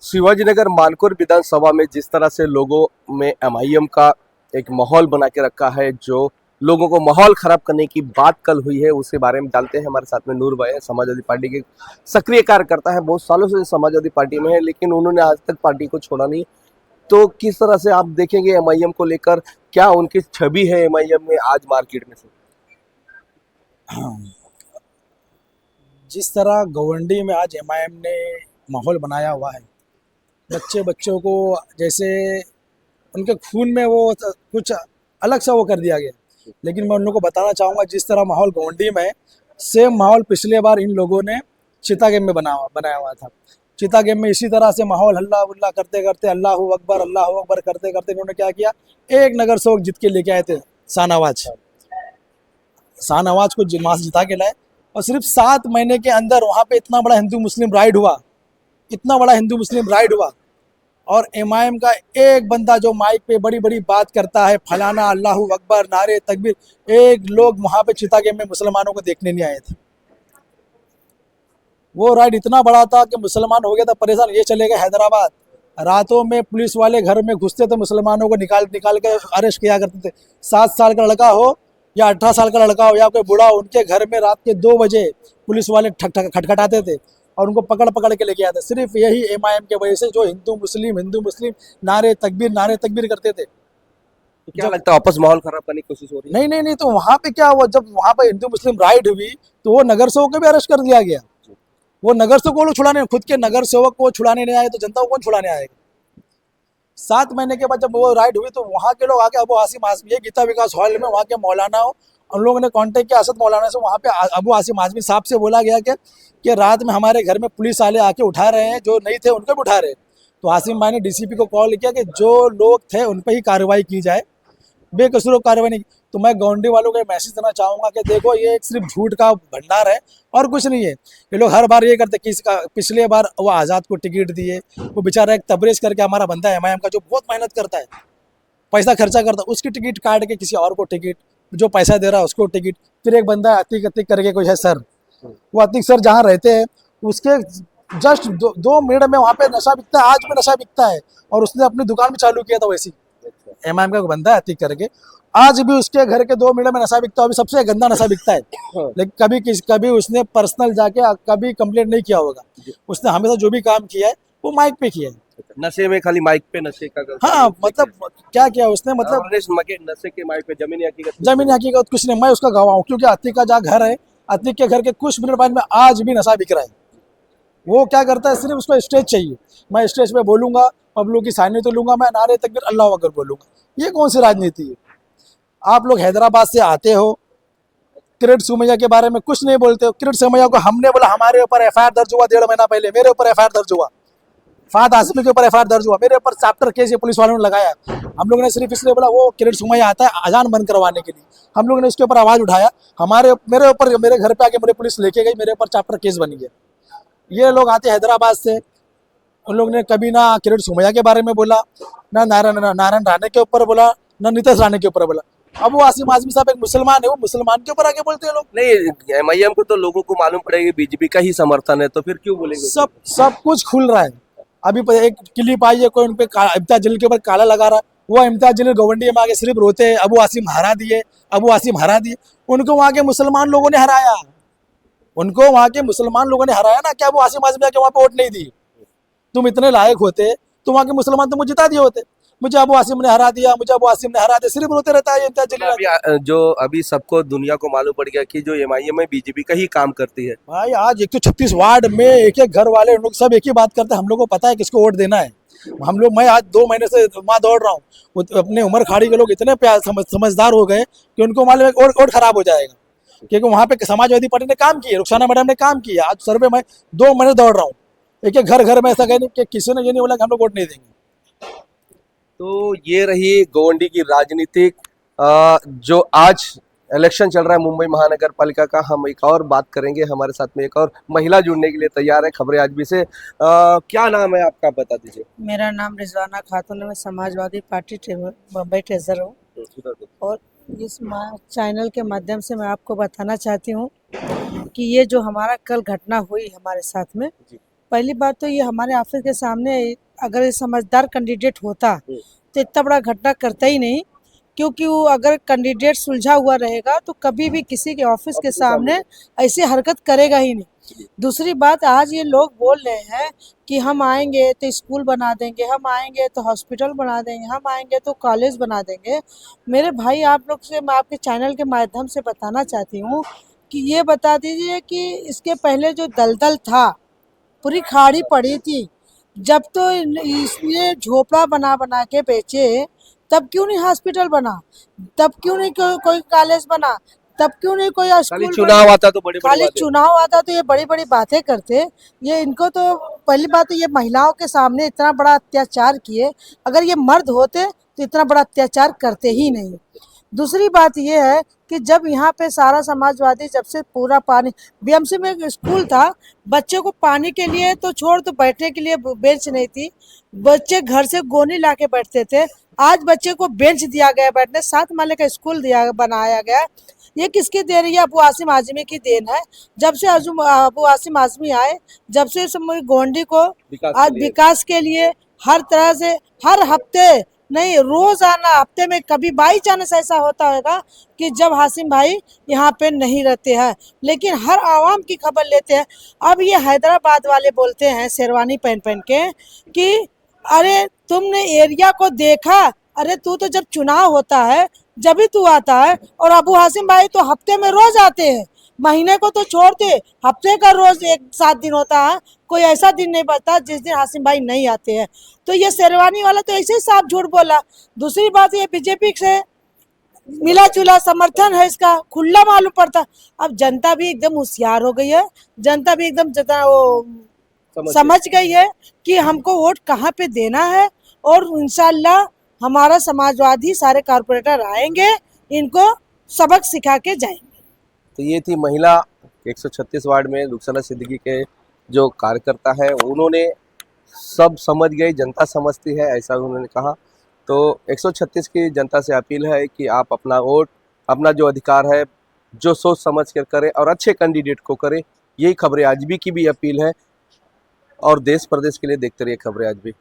शिवाजीनगर मानकोर विधानसभा में जिस तरह से लोगों में एमआईएम का एक माहौल बना के रखा है, जो लोगों को माहौल खराब करने की बात कल हुई है, उसके बारे में जानते हैं। हमारे साथ में नूर भाई है, समाजवादी पार्टी के सक्रिय कार्यकर्ता है, बहुत सालों से समाजवादी पार्टी में है, लेकिन उन्होंने आज तक पार्टी को छोड़ा नहीं। तो किस तरह से आप देखेंगे एमआईएम को लेकर, क्या उनकी छवि है एमआईएम में आज मार्केट में से? जिस तरह गवंडी में आज एमआईएम ने माहौल बनाया हुआ है, बच्चों को जैसे उनके खून में वो कुछ अलग सा वो कर दिया गया। लेकिन मैं उन लोगों को बताना चाहूँगा, जिस तरह माहौल गवंडी में है, सेम माहौल पिछले बार इन लोगों ने चिता गेम में बनाया हुआ था। चिता गेम में इसी तरह से माहौल हल्ला उल्ला करते करते अल्लाह अकबर करते करते इन्होंने क्या किया, एक नगर सेवक जीत के लेके आए थे, शाहनवाज को वहाँ से जिता के लाए। और सिर्फ 7 महीने के अंदर वहाँ पे इतना बड़ा हिंदू मुस्लिम राइड हुआ, और एमआईएम का एक बंदा जो माइक पे बड़ी बड़ी बात करता है, फलाना अल्लाह अकबर नारे तकबीर, एक लोग वहाँ पे चिता गेम में मुसलमानों को देखने नहीं आए थे। वो राइड इतना बड़ा था कि मुसलमान हो गया था परेशान। ये चले गए हैदराबाद, रातों में पुलिस वाले घर में घुसते थे, मुसलमानों को निकाल के अरेस्ट किया करते थे। 7 साल का लड़का हो या 18 साल का लड़का हो या कोई बूढ़ा हो, उनके घर में रात के 2 बजे पुलिस वाले खटखटाते थे और उनको पकड़ के लेके आते। सिर्फ यही एमआईएम के वजह से, जो हिंदू मुस्लिम नारे तकबीर करते थे। तो क्या लगता है आपस माहौल खराब करने की कोशिश हो रही है? नहीं, तो वहाँ पे क्या हुआ, जब वहाँ पे हिंदू मुस्लिम राइड हुई तो वो नगर सेवक को भी अरेस्ट कर दिया गया। वो नगर सेवक को लोग छुड़ाने, खुद के नगर सेवक को छुड़ाने नहीं आए तो जनता को कौन छुड़ाने आएगा? 7 महीने के बाद जब वो राइड हुई तो वहाँ के लोग आके अबू आसिम आजमी, गीता विकास हॉल में वहाँ के मौलाना, उन लोगों ने कांटेक्ट किया असद मौलाना से। वहाँ पे अबू आसिम आजमी साहब से बोला गया कि रात में हमारे घर में पुलिस वाले आके उठा रहे हैं, जो नहीं थे उनको भी उठा रहे। तो आसिम भाई ने डीसीपी को कॉल किया कि जो लोग थे उन पर ही कार्रवाई की जाए, बेकसूर कार्रवाई नहीं। तो मैं गौंडी वालों को मैसेज देना चाहूँगा कि देखो, ये एक सिर्फ झूठ का भंडार है और कुछ नहीं है। ये लोग हर बार ये करते कि पिछले बार वो आज़ाद को टिकट दिए, वो बेचारा एक तबरेज करके हमारा बंदा है एमआईएम का, जो बहुत मेहनत करता है, पैसा खर्चा करता है, उसकी टिकट काट के किसी और को टिकट, जो पैसा दे रहा है उसको टिकट। फिर एक बंदा अतीक करके कोई है सर, वो अतीक सर जहाँ रहते हैं उसके जस्ट 2 मिनट में वहाँ पे नशा बिकता है, आज भी नशा बिकता है। और उसने अपनी दुकान भी चालू किया था वैसी, एमआईएम का बंदा है अतीक करके, आज भी उसके घर के 2 मिनट में नशा बिकता है, अभी सबसे गंदा नशा बिकता है। लेकिन कभी उसने पर्सनल जाके कभी कंप्लेंट नहीं किया होगा। उसने हमेशा जो भी काम किया है वो माइक पे किया है। नशे में खाली माइक पे नशे का हाँ, मतलब क्या किया उसने, मतलब नशे के माइक पे जमीनी हकीकत कुछ नहीं। मैं उसका गवाह हूँ, क्योंकि अतीक का जहाँ घर है, अतीक के घर के कुछ मिनट बाद में आज भी नशा बिक रहा है। वो क्या करता है, सिर्फ उसको स्टेज चाहिए। मैं स्टेज पे बोलूंगा, पब्लिक की साइने तो लूंगा, मैं नारे तकबीर अल्लाह अकबर बोलूंगा। ये कौन सी राजनीति है? आप लोग हैदराबाद से आते हो, किरीट सोमैया के बारे में कुछ नहीं बोलते हो। किरीट सोमैया को हमने बोला, हमारे ऊपर एफआईआर दर्ज हुआ 1.5 महीना पहले, मेरे ऊपर एफआईआर दर्ज हुआ, फाद आसिमी के ऊपर एफआईआर दर्ज हुआ, मेरे ऊपर चैप्टर केस ये पुलिस वालों ने लगाया। हम लोगों ने सिर्फ इसलिए बोला वो किरीट सोमैया आता है अजान बंद करवाने के लिए, हम लोगों ने उसके ऊपर आवाज़ उठाया। मेरे घर पे आके मुझे पुलिस लेके गई, मेरे ऊपर चैप्टर केस बन गया। ये लोग आते हैदराबाद से, उन लोग ने कभी ना किरीट सोमैया के बारे में बोला, ना नारायण राणे के ऊपर बोला, ना नीतीश राणे के ऊपर बोला। अब वो आसिम आजमी साहब एक मुसलमान है, वो मुसलमान के ऊपर आके बोलते हैं लोग। नहीं, एमआईएम को तो लोगों को मालूम पड़ेगा बीजेपी का ही समर्थन है, तो फिर क्यों बोलेंगे? सब कुछ खुल रहा है। अभी एक क्लिप आई है, कोई उन पे इम्तियाज जलील के ऊपर काला लगा रहा है। वो इम्तियाज जलील गवंडी में आके सिर्फ रोते हैं, अबू आसिम हरा दिए। उनको वहाँ के मुसलमान लोगों ने हराया, ना। क्या वो आसिम आजमी के वहाँ पे वोट नहीं दी? तुम इतने लायक होते तो वहाँ के मुसलमान तो मुझे जिता दिए होते। मुझे अबू आसिम ने हरा दिया, सिर्फ रोते रहता है इम्तियाज जलील। जो अभी सबको दुनिया को मालूम पड़ गया कि जो एमआईएम है बीजेपी का ही काम करती है। भाई आज 136 वार्ड में एक घर वाले लोग सब एक ही बात करते हैं, हम लोग को पता है किसको वोट देना है। मैं आज 2 महीने से वहाँ दौड़ रहा हूँ। अपने उमर खाड़ी के लोग इतने समझदार हो गए कि उनको मालूम है वोट खराब हो जाएगा, क्योंकि वहाँ पे समाजवादी पार्टी ने काम किया, रुखसाना मैडम ने काम किया। आज सर्वे में 2 महीने दौड़ रहा हूँ, एक घर में ऐसा कहीं नहीं कि किसी ने ये नहीं बोला कि हम लोग वोट नहीं देंगे। तो ये रही गोवंडी की राजनीतिक जो आज इलेक्शन चल रहा है मुंबई महानगर पालिका का। हम एक और बात करेंगे, हमारे साथ में एक और महिला जुड़ने के लिए तैयार है खबरें आज भी से। क्या नाम है आपका, बता दीजिए। मेरा नाम रिजवाना खातून है, मैं समाजवादी पार्टी मुंबई ट्रेजर हूँ। और इस चैनल के माध्यम से मैं आपको बताना चाहती हूँ कि ये जो हमारा कल घटना हुई हमारे साथ में, पहली बात तो ये हमारे ऑफिस के सामने अगर ये समझदार कैंडिडेट होता तो इतना बड़ा घटना करता ही नहीं, क्योंकि वो अगर कैंडिडेट सुलझा हुआ रहेगा तो कभी भी किसी के ऑफिस के सामने ऐसी हरकत करेगा ही नहीं। दूसरी बात, आज ये लोग बोल रहे हैं कि हम आएंगे तो स्कूल बना देंगे, हम आएंगे तो हॉस्पिटल बना देंगे, हम आएंगे तो कॉलेज बना देंगे। मेरे भाई, आप लोग से मैं आपके चैनल के माध्यम से बताना चाहती हूँ कि ये बता दीजिए कि इसके पहले जो दलदल था, पूरी खाड़ी पड़ी थी, जब तो इसने झोपड़ा बना बना के बेचे, तब क्यों नहीं हॉस्पिटल बना, तब क्यों नहीं कोई कॉलेज बना, तब क्यों नहीं कोई खाली स्कूल चुनाव बना। आता तो बड़ी बड़ी खाली बातें। चुनाव आता तो ये बड़ी बड़ी बातें करते। ये इनको तो पहली बात तो ये महिलाओं के सामने इतना बड़ा अत्याचार किए, अगर ये मर्द होते तो इतना बड़ा अत्याचार करते ही नहीं। दूसरी बात ये है कि जब यहाँ पे सारा समाजवादी, जब से पूरा पानी, बीएमसी में एक स्कूल था, बच्चे को पानी के लिए तो छोड़, तो बैठने के लिए बेंच नहीं थी, बच्चे घर से गोनी ला के बैठते थे। आज बच्चे को बेंच दिया गया बैठने, 7 माले का स्कूल बनाया गया। ये किसकी देन है? ये अबू आसिम आजमी की देन है। जब से अबू आसिम आजमी आए, जब से गोंडी को आज विकास के लिए हर तरह से, हर हफ्ते नहीं, रोजाना, हफ्ते में कभी बाई चांस ऐसा होता होगा कि जब हासिम भाई यहाँ पे नहीं रहते हैं, लेकिन हर आवाम की खबर लेते हैं। अब ये हैदराबाद वाले बोलते हैं शेरवानी पहन पहन के कि अरे तुमने एरिया को देखा, अरे तू तो जब चुनाव होता है जब ही तू आता है, और अबू हासिम भाई तो हफ्ते में रोज आते हैं, महीने को तो छोड़ते, हफ्ते का रोज 7 दिन होता है, कोई ऐसा दिन नहीं बचता जिस दिन हासिम भाई नहीं आते हैं। तो ये शेरवानी वाला तो ऐसे ही साफ झूठ बोला। दूसरी बात, ये बीजेपी से मिला जुला समर्थन है इसका, खुला मालूम पड़ता। अब जनता भी एकदम होशियार हो गई है, जनता भी एकदम समझ गई है कि हमको वोट कहाँ पे देना है, और इंशाल्लाह हमारा समाजवादी सारे कारपोरेटर आएंगे, इनको सबक सिखा के जाएंगे। तो ये थी महिला 136 वार्ड में रुखसाना सिद्दीकी के जो कार्यकर्ता है, उन्होंने सब समझ गई, जनता समझती है, ऐसा उन्होंने कहा। तो 136 की जनता से अपील है कि आप अपना वोट, अपना जो अधिकार है, जो सोच समझ कर करें और अच्छे कैंडिडेट को करें। यही खबरें आज भी की भी अपील है, और देश प्रदेश के लिए देखते रहिए खबरें आज भी।